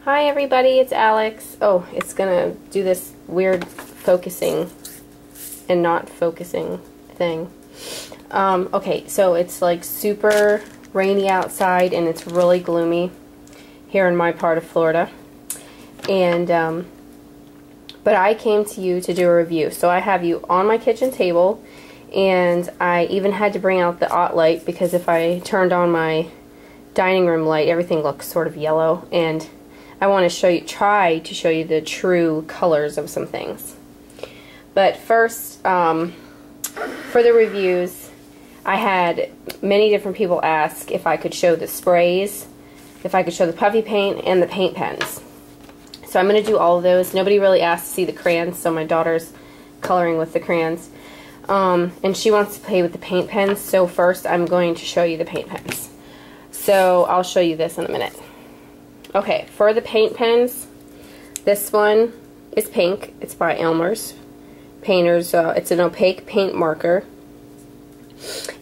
Hi everybody, it's Alex. Oh, it's gonna do this weird focusing and not focusing thing. Okay, so it's like super rainy outside and it's really gloomy here in my part of Florida. And, but I came to you to do a review. So I have you on my kitchen table, and I even had to bring out the OT light because if I turned on my dining room light, everything looks sort of yellow, and I want to try to show you the true colors of some things. But first, for the reviews, I had many different people ask if I could show the sprays, if I could show the puffy paint, and the paint pens. So I'm going to do all of those. Nobody really asked to see the crayons, so my daughter's coloring with the crayons. And she wants to play with the paint pens, so first I'm going to show you the paint pens. So I'll show you this in a minute. Okay, for the paint pens, this one is pink. It's by Elmers. Painters, it's an opaque paint marker.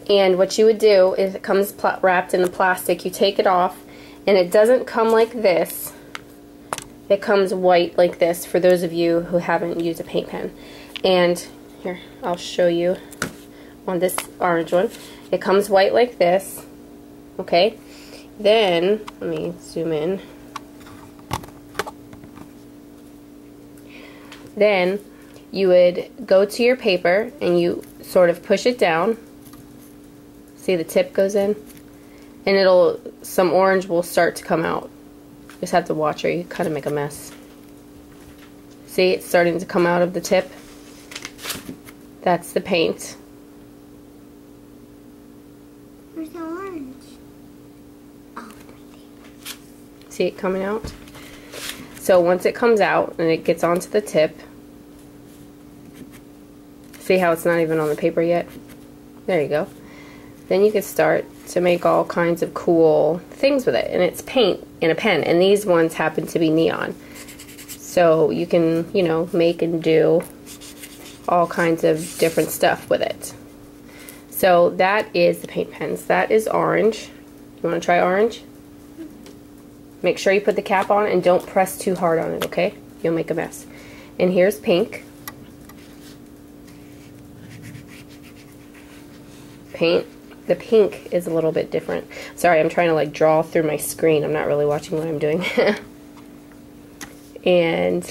And what you would do is it comes wrapped in the plastic. You take it off, and it doesn't come like this. It comes white like this for those of you who haven't used a paint pen. And here, I'll show you on this orange one. It comes white like this. Okay? Then, let me zoom in. Then you would go to your paper and you sort of push it down. See, the tip goes in, and some orange will start to come out. Just have to watch or you kind of make a mess. See, it's starting to come out of the tip. That's the paint. Where's the orange? Oh, see it coming out? So once it comes out and it gets onto the tip, see how it's not even on the paper yet? There you go. Then you can start to make all kinds of cool things with it. And it's paint in a pen. And these ones happen to be neon. So you can, you know, make and do all kinds of different stuff with it. So that is the paint pens. That is orange. You want to try orange? Make sure you put the cap on and don't press too hard on it, okay? You'll make a mess. And here's pink. Paint. The pink is a little bit different. Sorry, I'm trying to like draw through my screen. I'm not really watching what I'm doing. And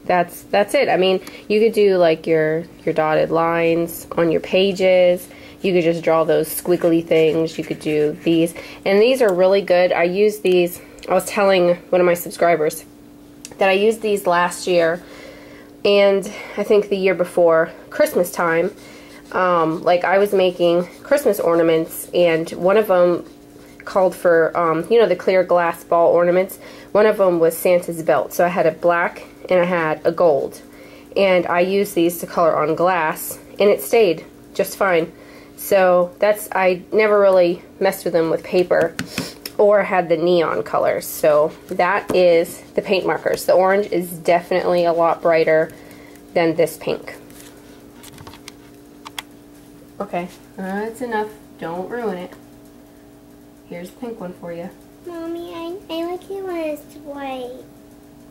that's it. I mean, you could do like your dotted lines on your pages. You could just draw those squiggly things. You could do these. And these are really good. I used these. I was telling one of my subscribers that I used these last year and I think the year before Christmas time. Like I was making Christmas ornaments, and one of them called for, you know, the clear glass ball ornaments. One of them was Santa's belt. So I had a black and I had a gold. And I used these to color on glass, and it stayed just fine. So I never really messed with them with paper or had the neon colors. So that is the paint markers. The orange is definitely a lot brighter than this pink. Okay, that's enough. Don't ruin it. Here's the pink one for you. Mommy, I like it when it's white.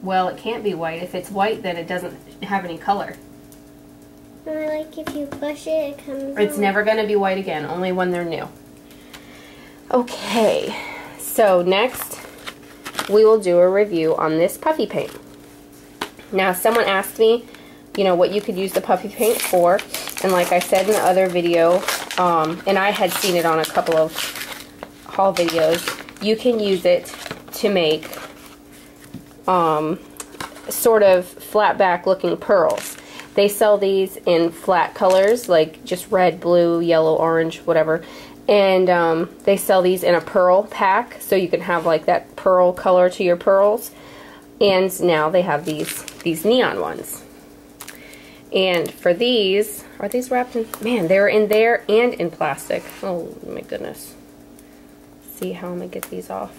Well, it can't be white. If it's white, then it doesn't have any color. And I like if you push it, it comes It's out. never going to be white again, only when they're new. Okay, so next we will do a review on this puffy paint. Now, someone asked me, you know, what you could use the puffy paint for, and like I said in the other video, and I had seen it on a couple of haul videos, you can use it to make sort of flat back looking pearls. They sell these in flat colors, like just red, blue, yellow, orange, whatever. And they sell these in a pearl pack, so you can have like that pearl color to your pearls. And now they have these neon ones. And for these, are these wrapped in, man, they're in there and in plastic. Oh my goodness. See how I'm gonna get these off.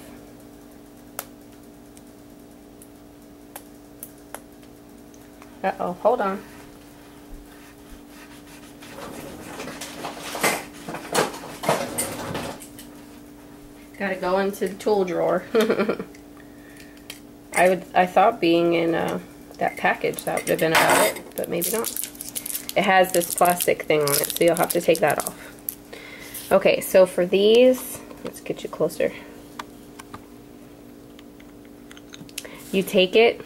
Uh-oh, hold on. Gotta go into the tool drawer. I thought being in that package that would have been about it, but maybe not. It has this plastic thing on it, so you'll have to take that off. Okay, so for these, let's get you closer. You take it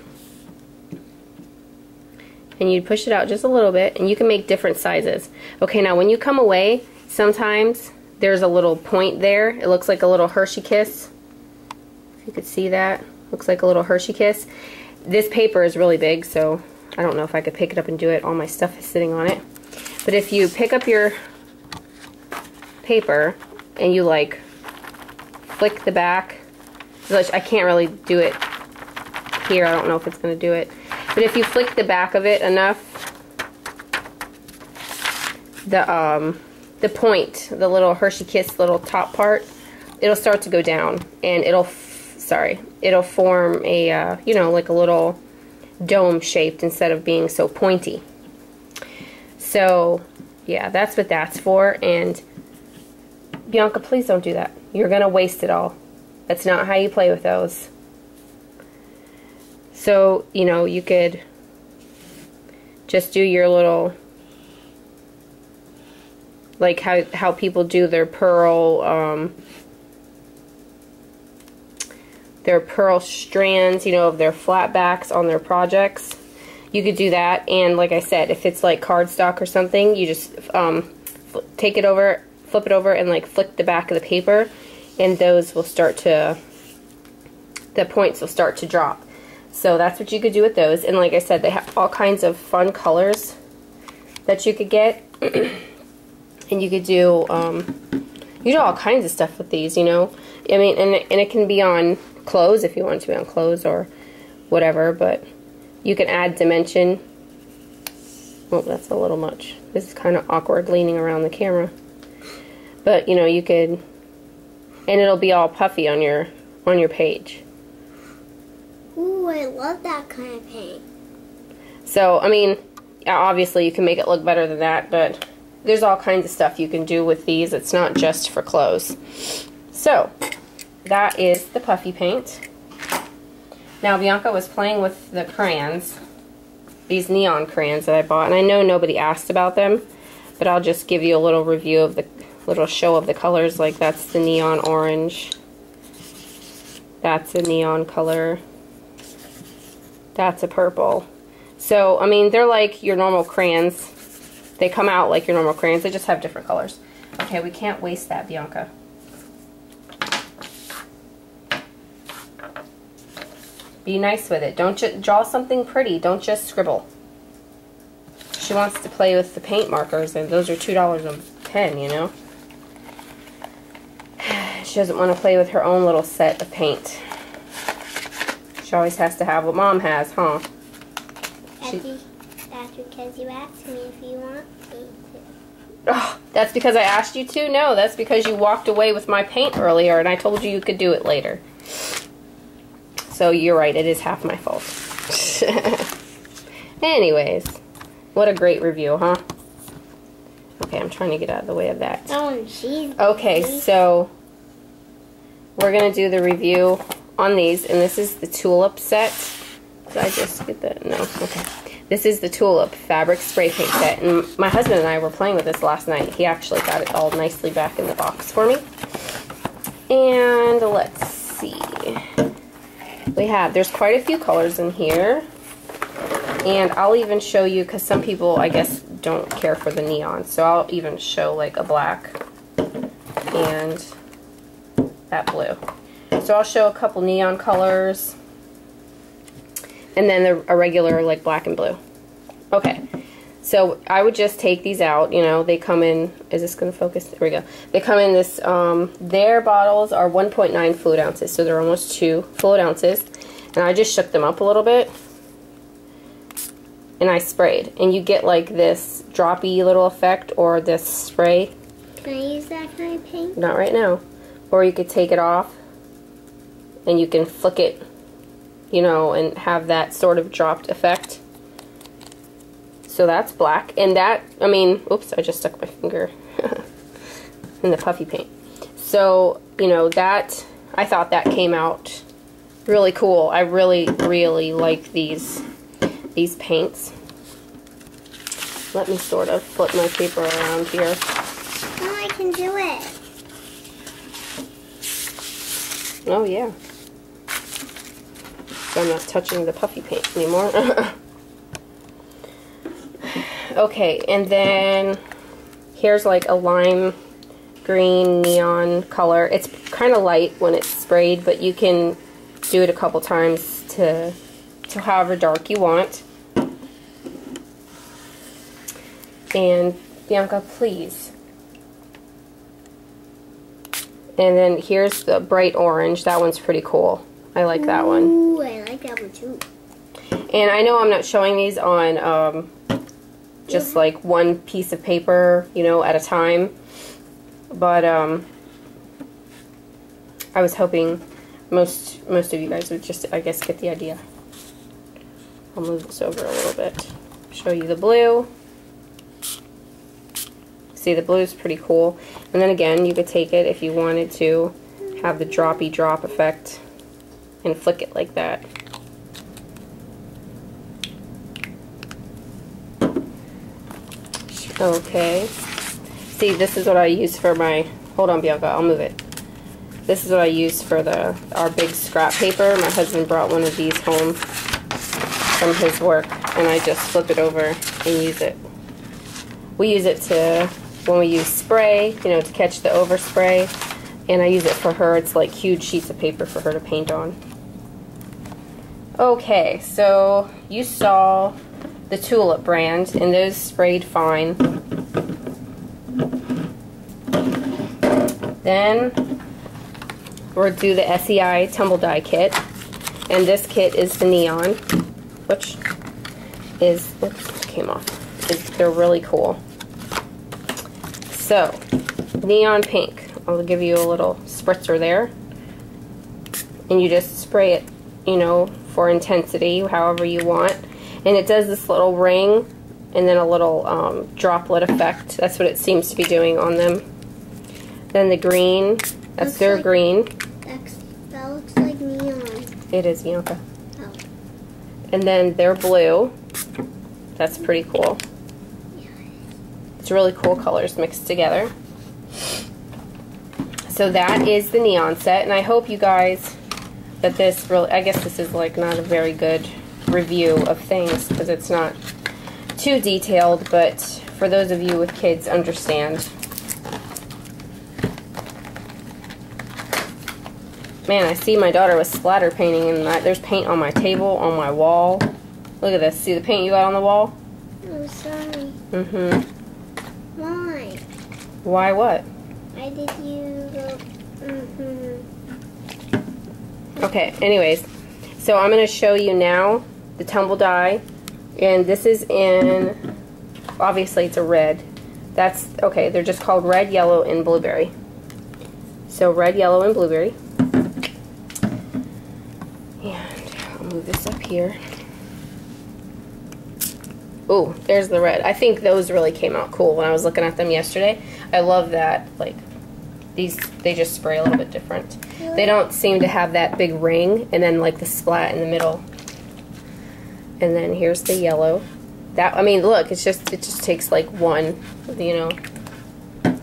and you push it out just a little bit, and you can make different sizes. Okay, now when you come away, sometimes there's a little point there. It looks like a little Hershey Kiss. If you could see that, looks like a little Hershey Kiss. This paper is really big, so I don't know if I could pick it up and do it. All my stuff is sitting on it. But if you pick up your paper and you like flick the back, I can't really do it here. I don't know if it's going to do it. But if you flick the back of it enough, the point, the little Hershey Kiss little top part, it'll start to go down, and it'll form a, you know, like a little dome shaped instead of being so pointy. So, yeah, that's what that's for. And Bianca, please don't do that. You're going to waste it all. That's not how you play with those. So, you know, you could just do your little, like how people do their pearl strands, you know, of their flat backs on their projects. You could do that, and like I said, if it's like cardstock or something, you just take it over, flip it over, and like flick the back of the paper, and those will start to, the points will start to drop. So that's what you could do with those. And like I said, they have all kinds of fun colors that you could get. And you could do all kinds of stuff with these, you know. I mean, and it can be on clothes if you want it to be on clothes or whatever, but you can add dimension. Oh, that's a little much. This is kind of awkward leaning around the camera. But, you know, you could, and it'll be all puffy on your page. Ooh, I love that kind of paint. So, I mean, obviously you can make it look better than that, but there's all kinds of stuff you can do with these. It's not just for clothes. So, that is the puffy paint. Now, Bianca was playing with the crayons, these neon crayons that I bought, and I know nobody asked about them, but I'll just give you a little review of the little show of the colors. Like, that's the neon orange. That's a neon color. That's a purple. So, I mean, they're like your normal crayons. They come out like your normal crayons. They just have different colors. Okay, we can't waste that, Bianca. Be nice with it. Don't just draw something pretty. Don't just scribble. She wants to play with the paint markers, and those are $2 a pen, you know. She doesn't want to play with her own little set of paint. She always has to have what Mom has, huh? That's because you asked me if you want me to. Oh, that's because I asked you to? No, that's because you walked away with my paint earlier and I told you you could do it later. So you're right, it is half my fault. Anyways, what a great review, huh? Okay, I'm trying to get out of the way of that. Oh, jeez. Okay, so we're going to do the review on these, and this is the Tulip set. Did I just get that? No, okay. This is the Tulip fabric spray paint set, and my husband and I were playing with this last night. He actually got it all nicely back in the box for me. And let's see. There's quite a few colors in here, and I'll even show you, because some people, I guess, don't care for the neon, so I'll even show like a black and that blue. So I'll show a couple neon colors, and then a regular like black and blue. Okay, so I would just take these out. You know, they come in, is this going to focus? There we go. They come in this, their bottles are 1.9 fluid ounces, so they're almost 2 fluid ounces. And I just shook them up a little bit, and I sprayed. And you get like this droppy little effect, or this spray. Can I use that kind of paint? Not right now. Or you could take it off, and you can flick it, you know, and have that sort of dropped effect. So that's black. And that, I mean, oops, I just stuck my finger in the puffy paint. So, you know, that, I thought that came out Really cool. I really, really like these paints. Let me sort of flip my paper around here. Oh, I can do it. Oh, yeah. So I'm not touching the puffy paint anymore. Okay, and then here's like a lime green neon color. It's kind of light when it's sprayed, but you can do it a couple times to however dark you want. And Bianca, please. And then here's the bright orange. That one's pretty cool. I like that one. Ooh, I like that one too. And I know I'm not showing these on just like one piece of paper, you know, at a time. But I was hoping most of you guys would just, I guess, get the idea. I'll move this over a little bit. Show you the blue. See, the blue is pretty cool. And then again, you could take it if you wanted to have the droppy drop effect and flick it like that. Okay. See, this is what I use for my, hold on Bianca, I'll move it. This is what I use for our big scrap paper. My husband brought one of these home from his work, and I just flip it over and use it. We use it to, when we use spray, you know, to catch the overspray, and I use it for her. It's like huge sheets of paper for her to paint on. Okay, so you saw the Tulip brand, and those sprayed fine. Then we'll do the S.E.I. tumble dye kit, and this kit is the neon, which is, oops, came off. They're really cool. So, neon pink. I'll give you a little spritzer there, and you just spray it, you know, for intensity, however you want. And it does this little ring and then a little droplet effect. That's what it seems to be doing on them. Then the green, that's their green. That looks like neon. It is, Bianca. Oh. And then their blue. That's pretty cool. Yeah. It's really cool colors mixed together. So that is the neon set, and I hope you guys that this really, I guess this is like not a very good review of things because it's not too detailed, but for those of you with kids, understand. Man, I see my daughter was splatter painting, and there's paint on my table, on my wall. Look at this. See the paint you got on the wall? Oh, sorry. Mm-hmm. Why? Why what? Why did you go? Okay, anyways. So I'm going to show you now the tumble dye. And this is in, obviously it's a red. That's, okay, they're just called red, yellow, and blueberry. So red, yellow, and blueberry. And I'll move this up here. Ooh, there's the red. I think those really came out cool when I was looking at them yesterday. I love that, like, these, they just spray a little bit different. They don't seem to have that big ring and then like the splat in the middle. And then here's the yellow. That, I mean, look, it just takes like one, you know,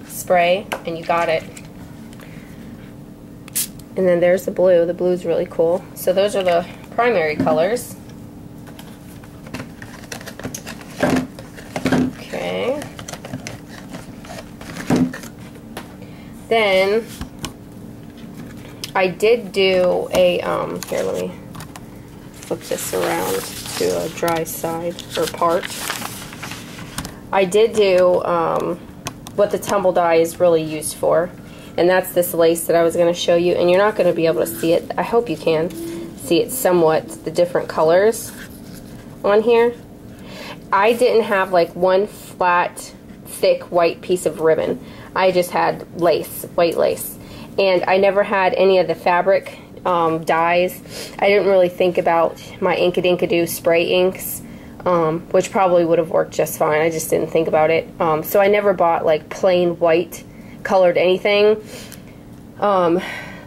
spray and you got it. And then there's the blue. The blue's really cool. So those are the primary colors. Okay. Then I did do a, here, let me flip this around to a dry side, or part. I did do what the tumble dye is really used for, and that's this lace that I was going to show you, and you're not going to be able to see it. I hope you can see it somewhat, the different colors on here. I didn't have like one flat, thick, white piece of ribbon. I just had lace, white lace. And I never had any of the fabric dyes. I didn't really think about my Inkadoo spray inks, which probably would have worked just fine. I just didn't think about it. So I never bought like plain white colored anything.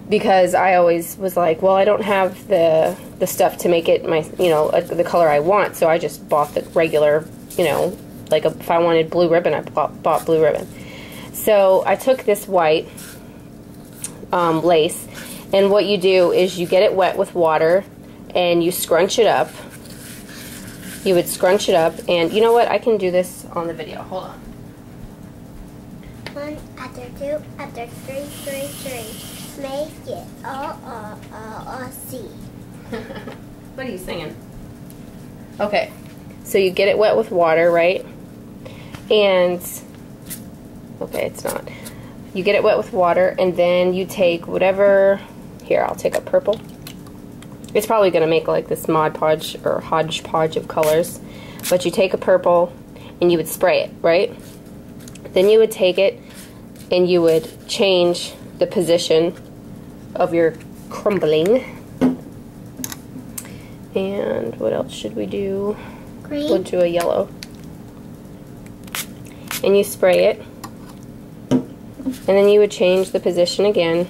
because I always was like, well, I don't have the stuff to make it my, you know, the color I want, so I just bought the regular, you know, like if I wanted blue ribbon, I bought blue ribbon. So I took this white lace, and what you do is you get it wet with water and you scrunch it up. You would scrunch it up, and you know what? I can do this on the video. Hold on. 1 after 2 after 3 3 3. Make it see. What are you singing? Okay, so you get it wet with water, right? And okay, it's not. You get it wet with water, and then you take whatever. Here, I'll take a purple. It's probably going to make like this Mod Podge or hodgepodge of colors, but you take a purple and you would spray it, right? Then you would take it and you would change the position of your crumbling. And what else should we do? Green. We'll do a yellow. And you spray it. And then you would change the position again.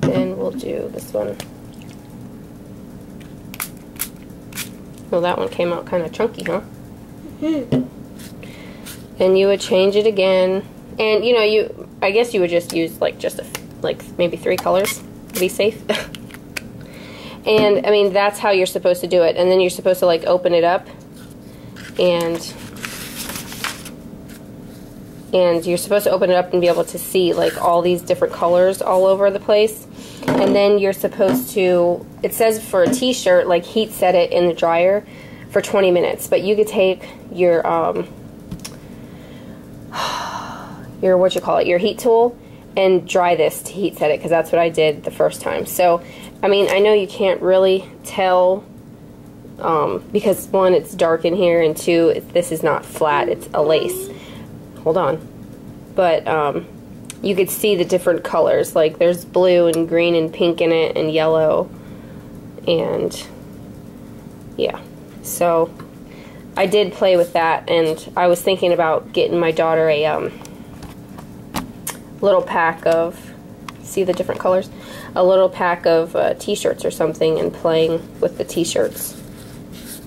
Then we'll do this one. Well, that one came out kind of chunky, huh? Mm-hmm. And you would change it again. And, you know, I guess you would just use, like, maybe 3 colors to be safe. And, I mean, that's how you're supposed to do it. And then you're supposed to, like, open it up. And you're supposed to open it up and be able to see, like, all these different colors all over the place. And then you're supposed to, it says for a t-shirt, like, heat set it in the dryer for 20 minutes. But you could take your your heat tool and dry this to heat set it, because that's what I did the first time. So, I mean, I know you can't really tell because 1, it's dark in here, and 2, this is not flat, it's a lace. Hold on. But you could see the different colors, like there's blue and green and pink in it and yellow, and yeah. So I did play with that, and I was thinking about getting my daughter a little pack of, see the different colors? A little pack of t-shirts or something, and playing with the t-shirts.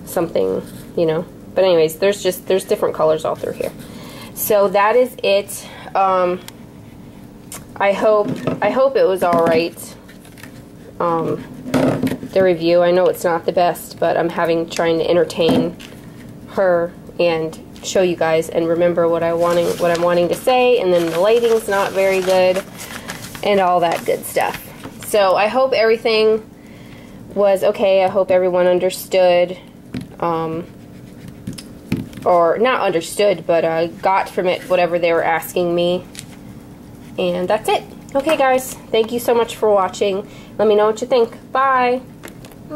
Something, you know. But anyways, there's different colors all through here. So that is it. I hope it was alright. The review, I know it's not the best, but I'm trying to entertain her and show you guys and remember what I'm wanting to say, and then the lighting's not very good and all that good stuff. So I hope everything was okay. I hope everyone understood, or not understood, but got from it whatever they were asking me. And that's it. Okay guys, thank you so much for watching. Let me know what you think. Bye!